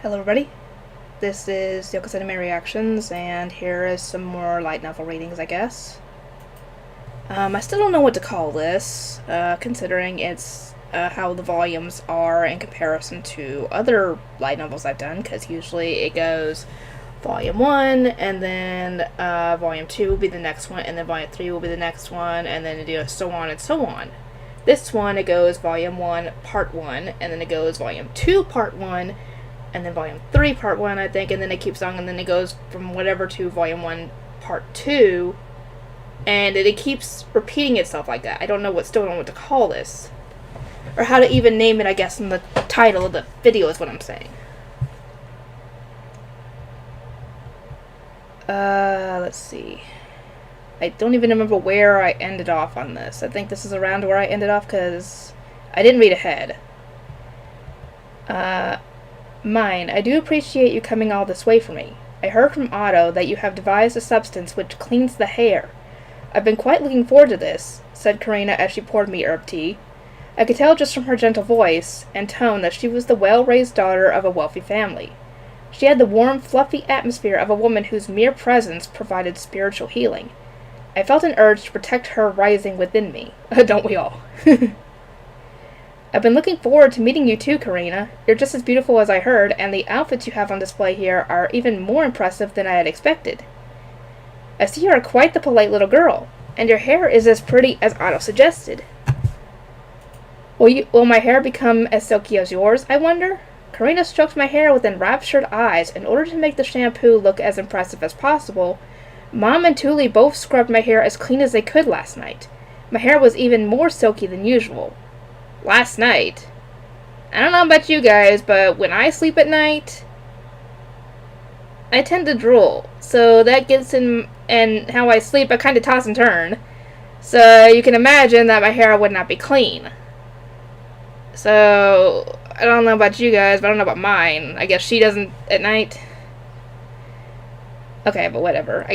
Hello everybody, this is Yoko's Anime Reactions, and here is some more light novel readings, I guess. I still don't know what to call this, considering it's how the volumes are in comparison to other light novels I've done, because usually it goes Volume 1, and then Volume 2 will be the next one, and then Volume 3 will be the next one, and then so on and so on. This one, it goes Volume 1, Part 1, and then it goes Volume 2, Part 1, and then Volume 3, Part 1, I think, and then it keeps on, and then it goes from whatever to Volume 1, Part 2, and it keeps repeating itself like that. I don't know what to call this. Or how to even name it, I guess, in the title of the video is what I'm saying. Let's see. I don't even remember where I ended off on this. I think this is around where I ended off, because I didn't read ahead. Mine, I do appreciate you coming all this way for me. I heard from Otto that you have devised a substance which cleans the hair. I've been quite looking forward to this, said Karina as she poured me herb tea. I could tell just from her gentle voice and tone that she was the well-raised daughter of a wealthy family. She had the warm, fluffy atmosphere of a woman whose mere presence provided spiritual healing. I felt an urge to protect her rising within me. Don't we all? I've been looking forward to meeting you too, Karina. You're just as beautiful as I heard, and the outfits you have on display here are even more impressive than I had expected. I see you are quite the polite little girl, and your hair is as pretty as Otto suggested. Will my hair become as silky as yours, I wonder? Karina stroked my hair with enraptured eyes. In order to make the shampoo look as impressive as possible, Mom and Tuli both scrubbed my hair as clean as they could last night. My hair was even more silky than usual. Last night? I don't know about you guys, but when I sleep at night, I tend to drool. So that gets in, and how I sleep, I kind of toss and turn. So you can imagine that my hair would not be clean. So, I don't know about you guys, but I don't know about mine. I guess she doesn't at night. Okay, but whatever. I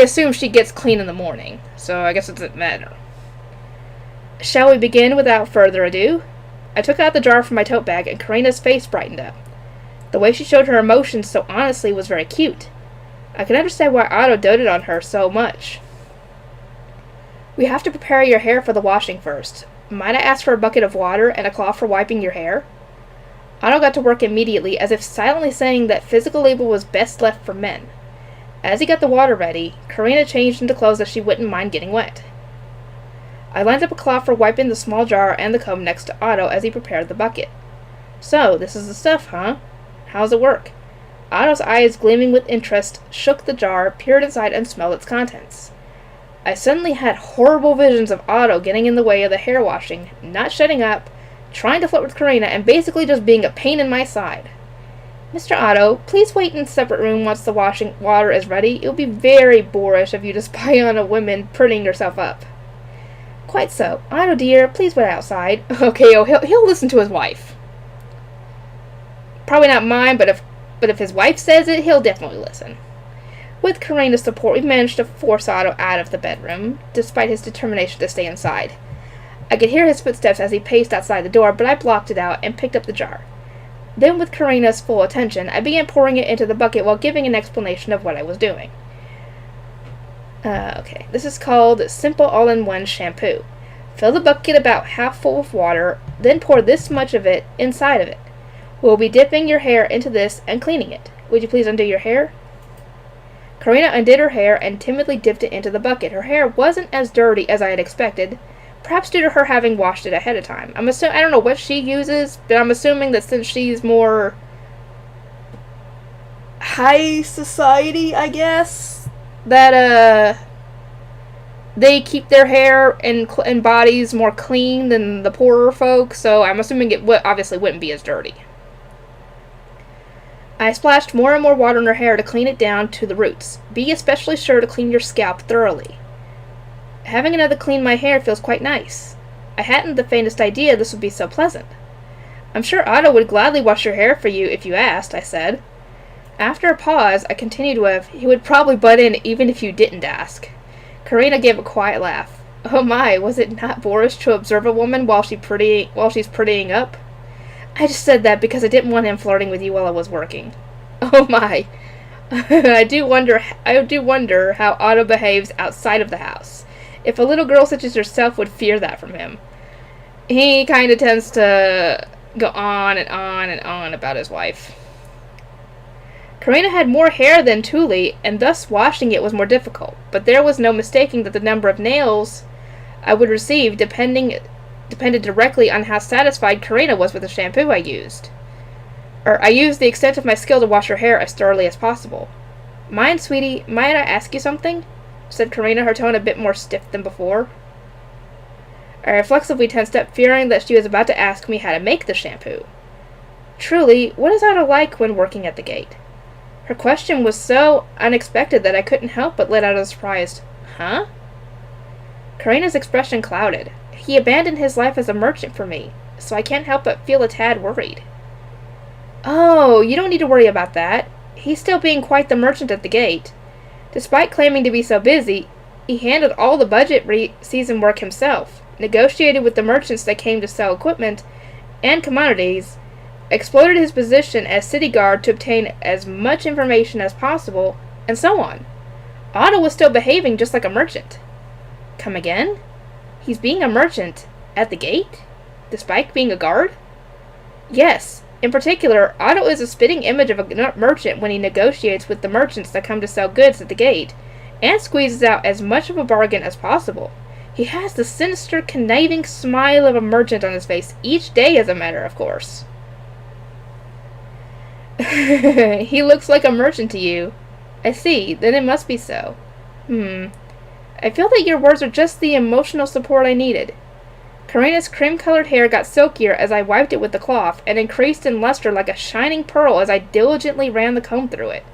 assume she gets clean in the morning. So I guess it doesn't matter. Shall we begin without further ado? I took out the jar from my tote bag, and Karina's face brightened up. The way she showed her emotions so honestly was very cute. I could understand why Otto doted on her so much. We have to prepare your hair for the washing first. Might I ask for a bucket of water and a cloth for wiping your hair? Otto got to work immediately, as if silently saying that physical labor was best left for men. As he got the water ready, Karina changed into clothes that she wouldn't mind getting wet. I lined up a cloth for wiping the small jar and the comb next to Otto as he prepared the bucket. So, this is the stuff, huh? How's it work? Otto's eyes, gleaming with interest, shook the jar, peered inside, and smelled its contents. I suddenly had horrible visions of Otto getting in the way of the hair washing, not shutting up, trying to flirt with Karina, and basically just being a pain in my side. Mr. Otto, please wait in a separate room once the washing water is ready. It will be very boorish of you to spy on a woman prettying herself up. Quite so. Otto dear, please wait outside. Okay, he'll listen to his wife. Probably not mine, but if his wife says it, he'll definitely listen. With Karina's support, we managed to force Otto out of the bedroom, despite his determination to stay inside. I could hear his footsteps as he paced outside the door, but I blocked it out and picked up the jar. Then, with Karina's full attention, I began pouring it into the bucket while giving an explanation of what I was doing. Okay, this is called Simple All-in-One Shampoo. Fill the bucket about half full of water, then pour this much of it inside of it. We'll be dipping your hair into this and cleaning it. Would you please undo your hair? Karina undid her hair and timidly dipped it into the bucket. Her hair wasn't as dirty as I had expected, perhaps due to her having washed it ahead of time. I don't know what she uses, but I'm assuming that since she's more high society, I guess, that they keep their hair and bodies more clean than the poorer folk, so I'm assuming it obviously wouldn't be as dirty. I splashed more and more water in her hair to clean it down to the roots. Be especially sure to clean your scalp thoroughly. Having another clean my hair feels quite nice. I hadn't the faintest idea this would be so pleasant. I'm sure Otto would gladly wash your hair for you if you asked, I said. After a pause, I continued with, he would probably butt in even if you didn't ask. Karina gave a quiet laugh. Oh my, was it not boorish to observe a woman while she's prettying up? I just said that because I didn't want him flirting with you while I was working. Oh my. I do wonder how Otto behaves outside of the house. If a little girl such as yourself would fear that from him. He kind of tends to go on and on and on about his wife. Karina had more hair than Thule, and thus washing it was more difficult, but there was no mistaking that the number of nails I would receive depended directly on how satisfied Karina was with the shampoo I used. I used the extent of my skill to wash her hair as thoroughly as possible. Mind, sweetie, might I ask you something? Said Karina, her tone a bit more stiff than before. I reflexively tensed up, fearing that she was about to ask me how to make the shampoo. Truly, what is Otto like when working at the gate? Her question was so unexpected that I couldn't help but let out a surprised, huh? Karina's expression clouded. He abandoned his life as a merchant for me, so I can't help but feel a tad worried. Oh, you don't need to worry about that. He's still being quite the merchant at the gate. Despite claiming to be so busy, he handled all the budget season work himself, negotiated with the merchants that came to sell equipment and commodities, exploited his position as city guard to obtain as much information as possible, and so on. Otto was still behaving just like a merchant. Come again? He's being a merchant at the gate? Despite being a guard? Yes. In particular, Otto is a spitting image of a merchant when he negotiates with the merchants that come to sell goods at the gate, and squeezes out as much of a bargain as possible. He has the sinister, conniving smile of a merchant on his face each day, as a matter of course. He looks like a merchant to you. I see, then it must be so. I feel that your words are just the emotional support I needed. Karina's cream-colored hair got silkier as I wiped it with the cloth, and increased in luster like a shining pearl as I diligently ran the comb through it.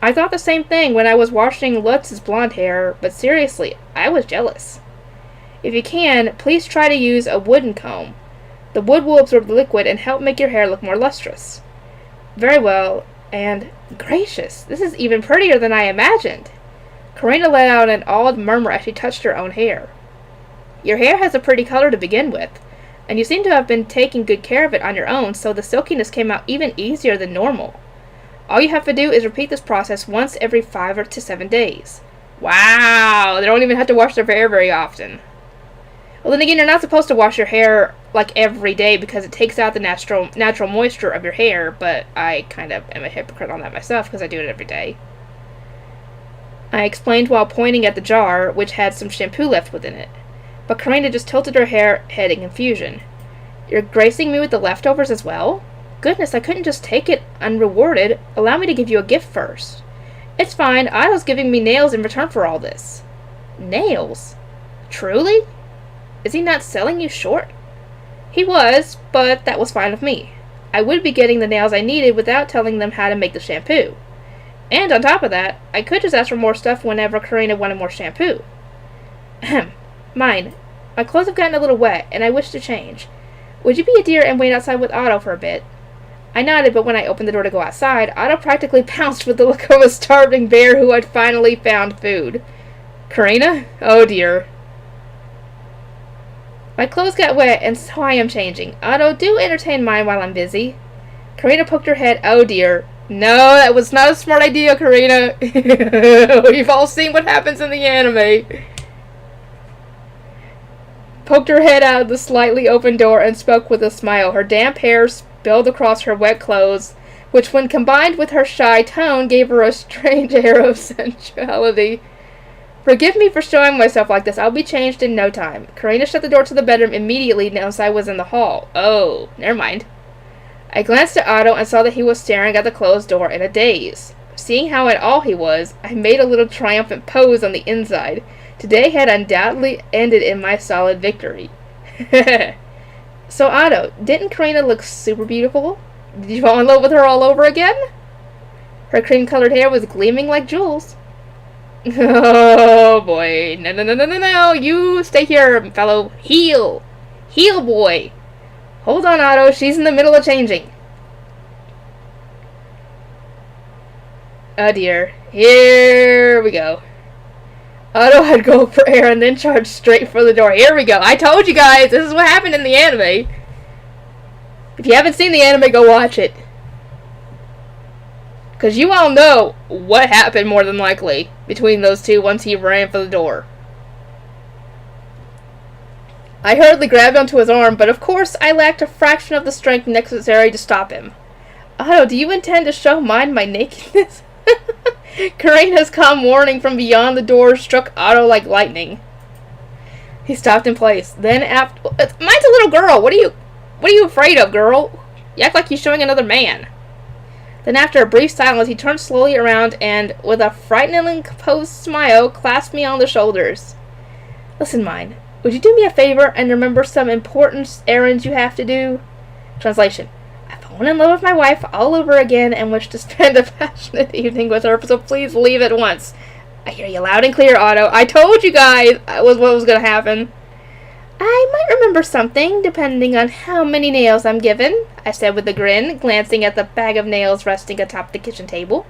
I thought the same thing when I was washing Lutz's blonde hair, but seriously, I was jealous. If you can, please try to use a wooden comb. The wood will absorb the liquid and help make your hair look more lustrous. Very well, and gracious, this is even prettier than I imagined. Karina let out an awed murmur as she touched her own hair. Your hair has a pretty color to begin with, and you seem to have been taking good care of it on your own, so the silkiness came out even easier than normal. All you have to do is repeat this process once every 5 to 7 days. Wow, they don't even have to wash their hair very often. Well, then again, you're not supposed to wash your hair like every day because it takes out the natural moisture of your hair, but I kind of am a hypocrite on that myself because I do it every day. I explained while pointing at the jar, which had some shampoo left within it. But Karina just tilted her head in confusion. You're gracing me with the leftovers as well? Goodness, I couldn't just take it unrewarded. Allow me to give you a gift first. It's fine, Otto's giving me nails in return for all this. Nails? Truly? Is he not selling you short? He was, but that was fine with me. I would be getting the nails I needed without telling them how to make the shampoo. And on top of that, I could just ask for more stuff whenever Karina wanted more shampoo. Ahem. Mine. My clothes have gotten a little wet, and I wish to change. Would you be a dear and wait outside with Otto for a bit? I nodded, but when I opened the door to go outside, Otto practically pounced with the look of a starving bear who had finally found food. Karina? Oh dear. My clothes got wet, and so I am changing. Otto, do entertain mine while I'm busy. Karina poked her head. Oh dear. No, that was not a smart idea, Karina. We've all seen what happens in the anime. Poked her head out of the slightly open door and spoke with a smile. Her damp hair spilled across her wet clothes, which when combined with her shy tone gave her a strange air of sensuality. Forgive me for showing myself like this. I'll be changed in no time. Karina shut the door to the bedroom immediately once I was in the hall. Oh, never mind. I glanced at Otto and saw that he was staring at the closed door in a daze. Seeing how in awe he was, I made a little triumphant pose on the inside. Today had undoubtedly ended in my solid victory. So Otto, didn't Karina look super beautiful? Did you fall in love with her all over again? Her cream-colored hair was gleaming like jewels. Oh boy, no, you stay here, fellow. Heal, boy. Hold on, Otto, she's in the middle of changing. Oh dear, here we go. Otto had to go for air and then charged straight for the door. Here we go. I told you guys, this is what happened in the anime. If you haven't seen the anime, go watch it. Because you all know what happened more than likely between those two once he ran for the door. I hurriedly grabbed onto his arm, but of course I lacked a fraction of the strength necessary to stop him. Otto, do you intend to show mine my nakedness? Karina's calm warning from beyond the door struck Otto like lightning. He stopped in place. Then after... Mine's a little girl. What are you afraid of, girl? You act like you're showing another man. Then after a brief silence, he turned slowly around and, with a frighteningly composed smile, clasped me on the shoulders. Listen, mine. Would you do me a favor and remember some important errands you have to do? Translation. I've fallen in love with my wife all over again and wish to spend a passionate evening with her, so please leave at once. I hear you loud and clear, Otto. I told you guys that was what was going to happen. I might remember something, depending on how many nails I'm given, I said with a grin, glancing at the bag of nails resting atop the kitchen table.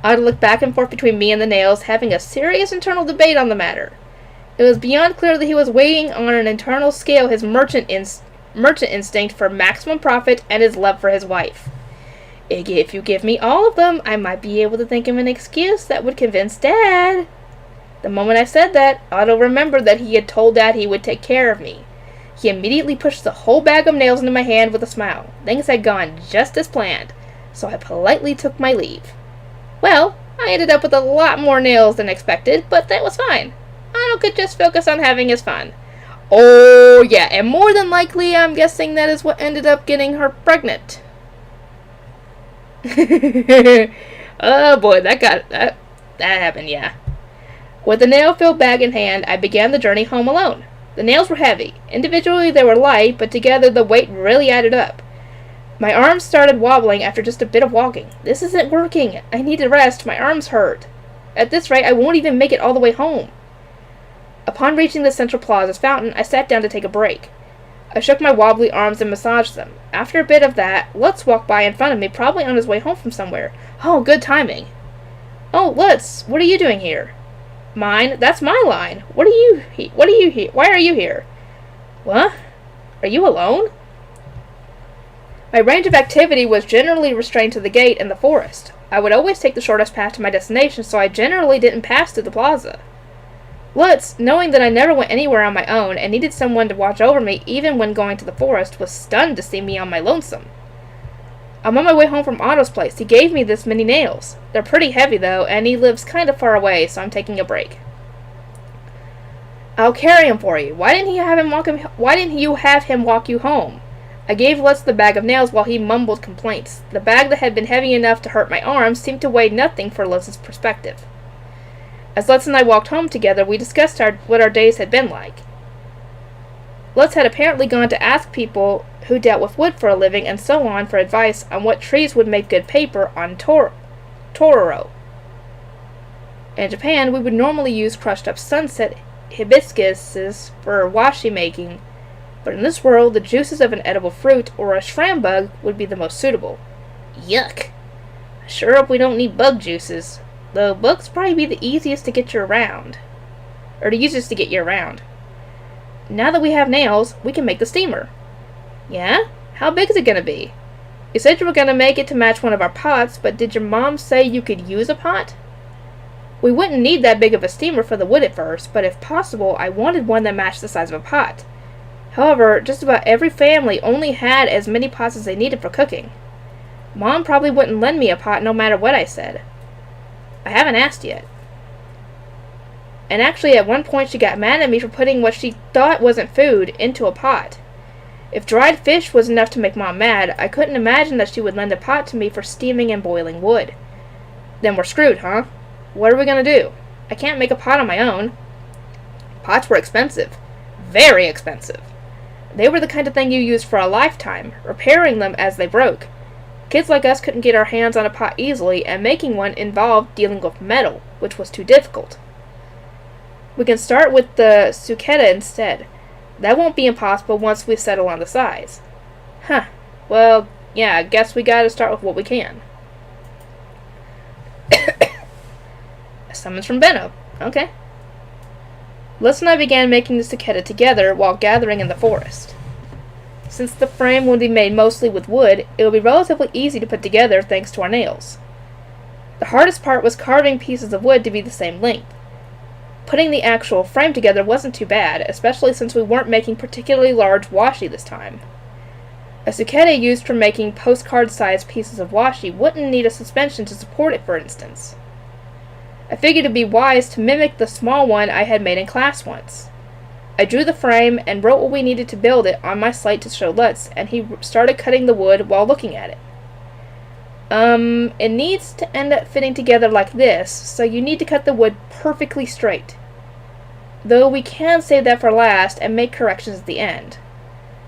Otto looked back and forth between me and the nails, having a serious internal debate on the matter. It was beyond clear that he was weighing on an internal scale his merchant instinct for maximum profit and his love for his wife. If you give me all of them, I might be able to think of an excuse that would convince Dad. The moment I said that, Otto remembered that he had told Dad he would take care of me. He immediately pushed the whole bag of nails into my hand with a smile. Things had gone just as planned, so I politely took my leave. Well, I ended up with a lot more nails than expected, but that was fine. Otto could just focus on having his fun. Oh, yeah, and more than likely, I'm guessing that is what ended up getting her pregnant. Oh boy, that happened, yeah. With the nail-filled bag in hand, I began the journey home alone. The nails were heavy. Individually, they were light, but together the weight really added up. My arms started wobbling after just a bit of walking. This isn't working. I need to rest. My arms hurt. At this rate, I won't even make it all the way home. Upon reaching the Central Plaza's fountain, I sat down to take a break. I shook my wobbly arms and massaged them. After a bit of that, Lutz walked by in front of me, probably on his way home from somewhere. Oh, good timing. Oh, Lutz, what are you doing here? Mine? That's my line. What are you here? Why are you here? What? Are you alone? My range of activity was generally restrained to the gate and the forest. I would always take the shortest path to my destination, so I generally didn't pass through the plaza. Lutz, knowing that I never went anywhere on my own and needed someone to watch over me even when going to the forest, was stunned to see me on my lonesome. I'm on my way home from Otto's place. He gave me this many nails. They're pretty heavy, though, and he lives kind of far away, so I'm taking a break. I'll carry him for you. Why didn't you have him walk you home? I gave Lutz the bag of nails while he mumbled complaints. The bag that had been heavy enough to hurt my arms seemed to weigh nothing for Lutz's perspective. As Lutz and I walked home together, we discussed what our days had been like. Lutz had apparently gone to ask people who dealt with wood for a living and so on for advice on what trees would make good paper on Tororo. In Japan, we would normally use crushed up sunset hibiscuses for washi making, but in this world, the juices of an edible fruit or a shram bug would be the most suitable. Yuck! I sure hope we don't need bug juices. Though bugs probably be the easiest to get you around. Or the easiest to get you around. Now that we have nails, we can make the steamer. Yeah? How big is it gonna be? You said you were gonna make it to match one of our pots, but did your mom say you could use a pot? We wouldn't need that big of a steamer for the wood at first, but if possible, I wanted one that matched the size of a pot. However, just about every family only had as many pots as they needed for cooking. Mom probably wouldn't lend me a pot no matter what I said. I haven't asked yet. And actually, at one point she got mad at me for putting what she thought wasn't food into a pot. If dried fish was enough to make Mom mad, I couldn't imagine that she would lend a pot to me for steaming and boiling wood. Then we're screwed, huh? What are we gonna do? I can't make a pot on my own. Pots were expensive. Very expensive. They were the kind of thing you used for a lifetime, repairing them as they broke. Kids like us couldn't get our hands on a pot easily, and making one involved dealing with metal, which was too difficult. We can start with the suketa instead. That won't be impossible once we settle on the size. Huh. Well, yeah, I guess we gotta start with what we can. A summons from Benno. Okay. Lutz and I began making the suketa together while gathering in the forest. Since the frame would be made mostly with wood, it would be relatively easy to put together thanks to our nails. The hardest part was carving pieces of wood to be the same length. Putting the actual frame together wasn't too bad, especially since we weren't making particularly large washi this time. A tsukete used for making postcard-sized pieces of washi wouldn't need a suspension to support it, for instance. I figured it'd be wise to mimic the small one I had made in class once. I drew the frame and wrote what we needed to build it on my slate to show Lutz, and he started cutting the wood while looking at it. It needs to end up fitting together like this, so you need to cut the wood perfectly straight. Though we can save that for last and make corrections at the end.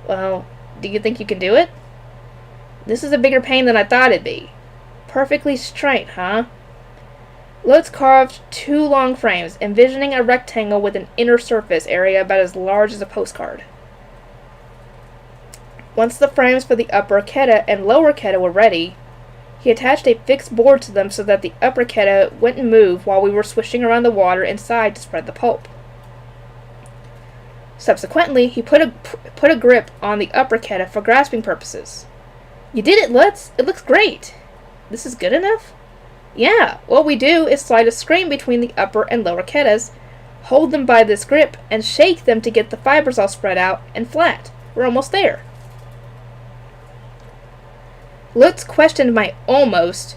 Well, do you think you can do it? This is a bigger pain than I thought it'd be. Perfectly straight, huh? Lutz carved 2 long frames, envisioning a rectangle with an inner surface area about as large as a postcard. Once the frames for the upper keta and lower keta were ready, he attached a fixed board to them so that the upper keta wouldn't move while we were swishing around the water inside to spread the pulp. Subsequently, he put a grip on the upper keta for grasping purposes. You did it, Lutz! It looks great! This is good enough? Yeah, what we do is slide a screen between the upper and lower ketas, hold them by this grip, and shake them to get the fibers all spread out and flat. We're almost there. Lutz questioned my almost,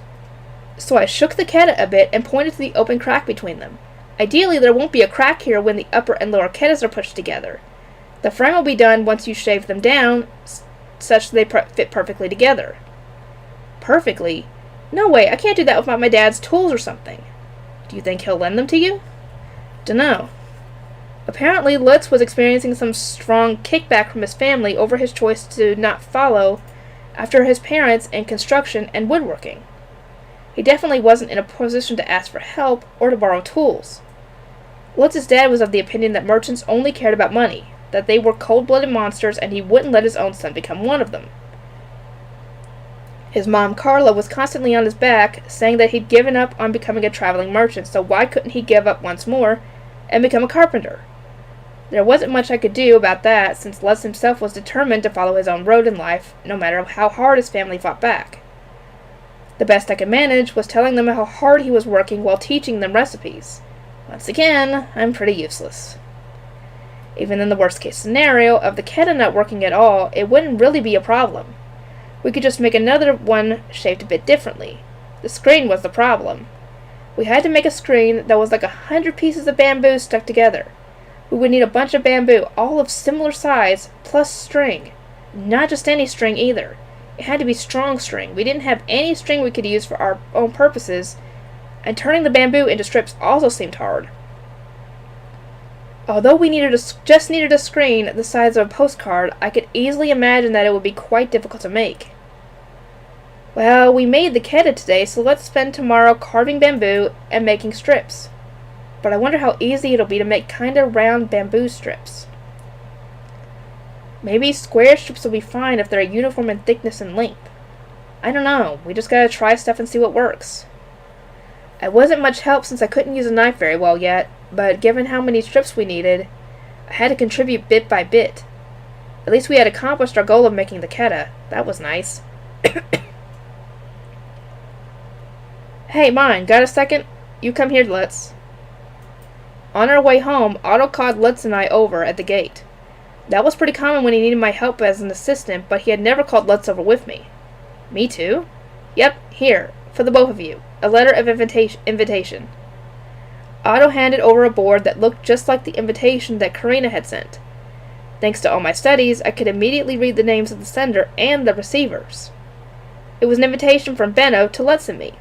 so I shook the keta a bit and pointed to the open crack between them. Ideally, there won't be a crack here when the upper and lower ketas are pushed together. The frame will be done once you shave them down, such that they fit perfectly together. Perfectly? No way, I can't do that without my dad's tools or something. Do you think he'll lend them to you? Dunno. Apparently, Lutz was experiencing some strong kickback from his family over his choice to not follow after his parents in construction and woodworking. He definitely wasn't in a position to ask for help or to borrow tools. Lutz's dad was of the opinion that merchants only cared about money, that they were cold-blooded monsters, and he wouldn't let his own son become one of them. His mom, Carla, was constantly on his back, saying that he'd given up on becoming a traveling merchant, so why couldn't he give up once more and become a carpenter? There wasn't much I could do about that, since Lutz himself was determined to follow his own road in life, no matter how hard his family fought back. The best I could manage was telling them how hard he was working while teaching them recipes. Once again, I'm pretty useless. Even in the worst-case scenario of the keta not working at all, it wouldn't really be a problem. We could just make another one shaped a bit differently. The screen was the problem. We had to make a screen that was like 100 pieces of bamboo stuck together. We would need a bunch of bamboo, all of similar size, plus string. Not just any string either. It had to be strong string. We didn't have any string we could use for our own purposes, and turning the bamboo into strips also seemed hard. Although we just needed a screen the size of a postcard, I could easily imagine that it would be quite difficult to make. Well, we made the keta today, so let's spend tomorrow carving bamboo and making strips. But I wonder how easy it'll be to make kinda round bamboo strips. Maybe square strips will be fine if they're uniform in thickness and length. I don't know, we just gotta try stuff and see what works. I wasn't much help since I couldn't use a knife very well yet, but given how many strips we needed, I had to contribute bit by bit. At least we had accomplished our goal of making the keta. That was nice. Hey, mine, got a second? You come here, Lutz. On our way home, Otto called Lutz and I over at the gate. That was pretty common when he needed my help as an assistant, but he had never called Lutz over with me. Me too? Yep, here, for the both of you. A letter of invitation. Otto handed over a board that looked just like the invitation that Karina had sent. Thanks to all my studies, I could immediately read the names of the sender and the receivers. It was an invitation from Benno to Lutz and me.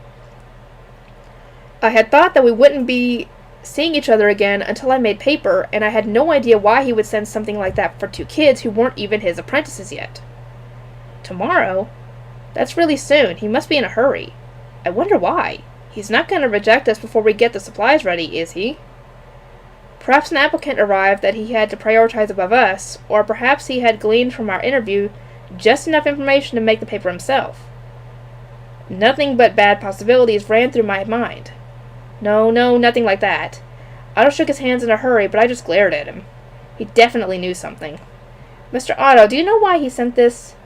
I had thought that we wouldn't be seeing each other again until I made paper, and I had no idea why he would send something like that for 2 kids who weren't even his apprentices yet. Tomorrow? That's really soon. He must be in a hurry. I wonder why. He's not going to reject us before we get the supplies ready, is he? Perhaps an applicant arrived that he had to prioritize above us, or perhaps he had gleaned from our interview just enough information to make the paper himself. Nothing but bad possibilities ran through my mind. No, nothing like that. Otto shook his hands in a hurry, but I just glared at him. He definitely knew something. Mr. Otto, do you know why he sent this?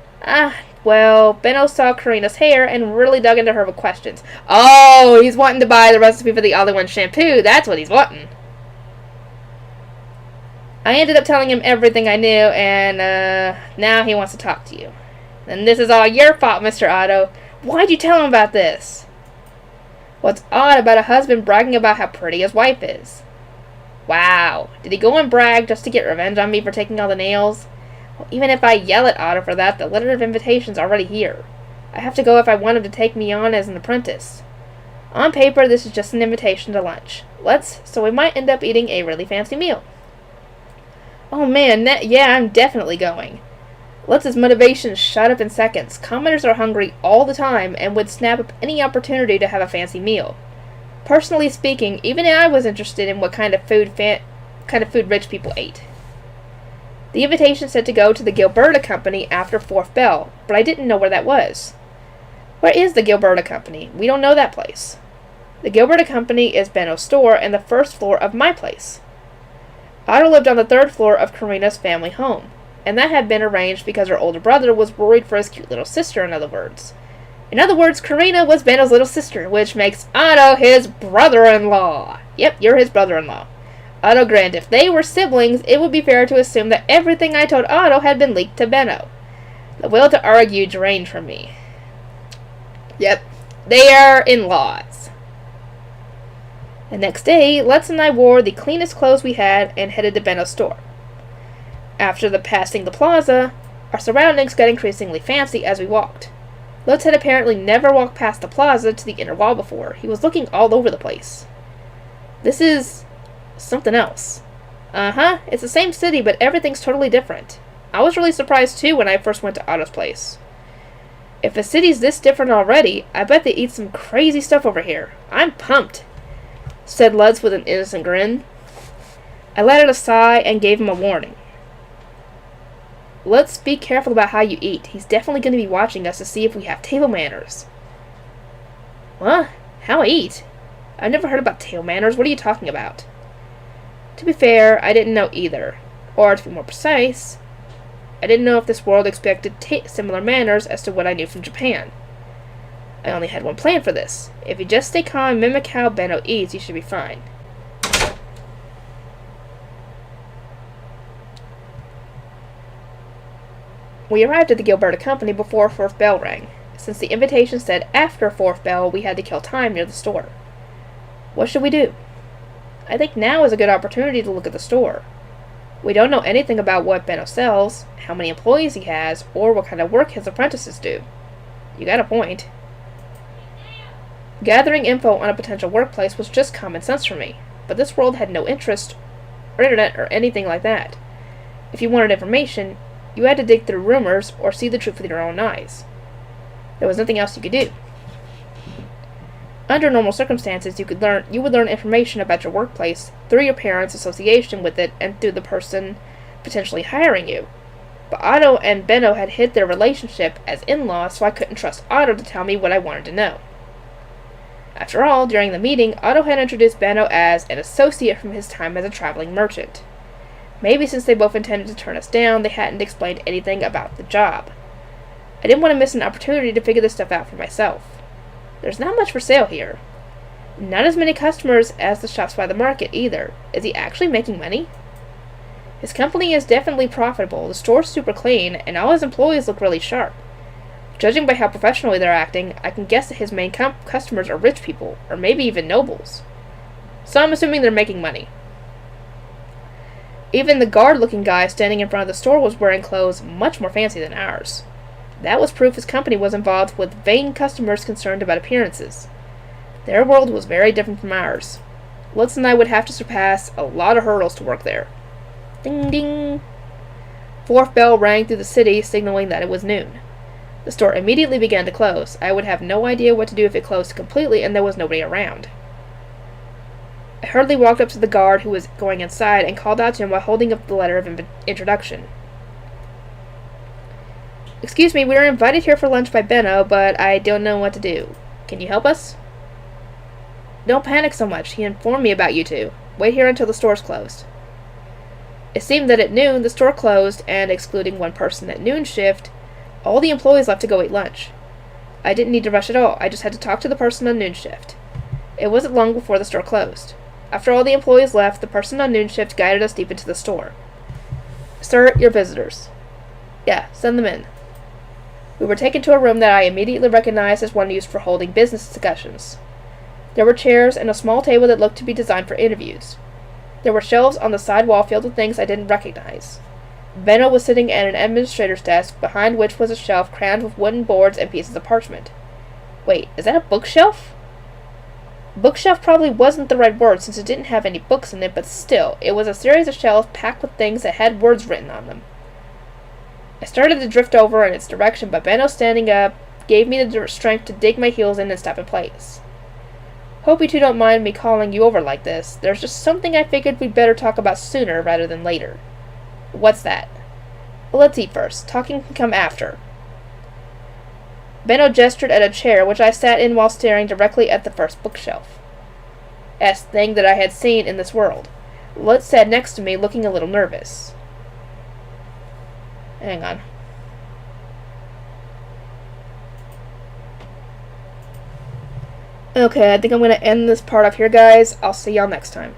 Well, Benno saw Karina's hair and really dug into her with questions. Oh, he's wanting to buy the recipe for the all-in-one shampoo. That's what he's wanting. I ended up telling him everything I knew, and now he wants to talk to you. And this is all your fault, Mr. Otto. Why'd you tell him about this? What's odd about a husband bragging about how pretty his wife is? Wow. Did he go and brag just to get revenge on me for taking all the nails? Well, even if I yell at Otto for that, the letter of invitation's already here. I have to go if I want him to take me on as an apprentice. On paper, this is just an invitation to lunch. So we might end up eating a really fancy meal. Oh man, yeah, I'm definitely going. Lutz's motivation shot up in seconds. Commoners are hungry all the time and would snap up any opportunity to have a fancy meal. Personally speaking, even I was interested in what kind of food rich people ate. The invitation said to go to the Gilberta Company after 4th bell, but I didn't know where that was. Where is the Gilberta Company? We don't know that place. The Gilberta Company is Benno's store and the 1st floor of my place. Otto lived on the 3rd floor of Karina's family home, and that had been arranged because her older brother was worried for his cute little sister, in other words. In other words, Karina was Benno's little sister, which makes Otto his brother-in-law. Yep, you're his brother-in-law. Otto grinned. If they were siblings, it would be fair to assume that everything I told Otto had been leaked to Benno. The will to argue drained from me. Yep, they are in-laws. The next day, Lutz and I wore the cleanest clothes we had and headed to Benno's store. After passing the plaza, our surroundings got increasingly fancy as we walked. Lutz had apparently never walked past the plaza to the inner wall before. He was looking all over the place. This is something else. It's the same city, but everything's totally different. I was really surprised too when I first went to Otto's place. If a city's this different already, I bet they eat some crazy stuff over here. I'm pumped, said Lutz with an innocent grin. I let out a sigh and gave him a warning. Let's be careful about how you eat. He's definitely going to be watching us to see if we have table manners. What? How I eat? I've never heard about table manners. What are you talking about? To be fair, I didn't know either. Or, to be more precise, I didn't know if this world expected similar manners as to what I knew from Japan. I only had one plan for this. If you just stay calm and mimic how Benno eats, you should be fine. We arrived at the Gilberta Company before 4th bell rang. Since the invitation said after 4th bell, we had to kill time near the store. What should we do? I think now is a good opportunity to look at the store. We don't know anything about what Benno sells, how many employees he has, or what kind of work his apprentices do. You got a point. Gathering info on a potential workplace was just common sense for me, but this world had no interest, or internet, or anything like that. If you wanted information, you had to dig through rumors or see the truth with your own eyes. There was nothing else you could do. Under normal circumstances, you would learn information about your workplace through your parents' association with it and through the person potentially hiring you. But Otto and Benno had hid their relationship as in-laws, so I couldn't trust Otto to tell me what I wanted to know. After all, during the meeting, Otto had introduced Benno as an associate from his time as a traveling merchant. Maybe since they both intended to turn us down, they hadn't explained anything about the job. I didn't want to miss an opportunity to figure this stuff out for myself. There's not much for sale here. Not as many customers as the shops by the market, either. Is he actually making money? His company is definitely profitable, the store's super clean, and all his employees look really sharp. Judging by how professionally they're acting, I can guess that his main customers are rich people, or maybe even nobles. So I'm assuming they're making money. Even the guard-looking guy standing in front of the store was wearing clothes much more fancy than ours. That was proof his company was involved with vain customers concerned about appearances. Their world was very different from ours. Lutz and I would have to surpass a lot of hurdles to work there. Ding ding! 4th bell rang through the city, signaling that it was noon. The store immediately began to close. I would have no idea what to do if it closed completely and there was nobody around. I hurriedly walked up to the guard who was going inside and called out to him while holding up the letter of introduction. Excuse me, we were invited here for lunch by Benno, but I don't know what to do. Can you help us? Don't panic so much. He informed me about you two. Wait here until the store's closed. It seemed that at noon the store closed, and excluding one person at noon shift, all the employees left to go eat lunch. I didn't need to rush at all, I just had to talk to the person on noon shift. It wasn't long before the store closed. After all the employees left, the person on noon shift guided us deep into the store. "Sir, your visitors." "Yeah, send them in." We were taken to a room that I immediately recognized as one used for holding business discussions. There were chairs and a small table that looked to be designed for interviews. There were shelves on the side wall filled with things I didn't recognize. Benno was sitting at an administrator's desk, behind which was a shelf crammed with wooden boards and pieces of parchment. Wait, is that a bookshelf? Bookshelf probably wasn't the right word since it didn't have any books in it, but still, it was a series of shelves packed with things that had words written on them. I started to drift over in its direction, but Benno standing up gave me the strength to dig my heels in and stop in place. "Hope you two don't mind me calling you over like this. There's just something I figured we'd better talk about sooner rather than later." "What's that?" "Well, let's eat first. Talking can come after." Benno gestured at a chair which I sat in while staring directly at the first bookshelf. "Best thing that I had seen in this world." Lutz sat next to me, looking a little nervous. Hang on. Okay, I think I'm going to end this part off here, guys. I'll see y'all next time.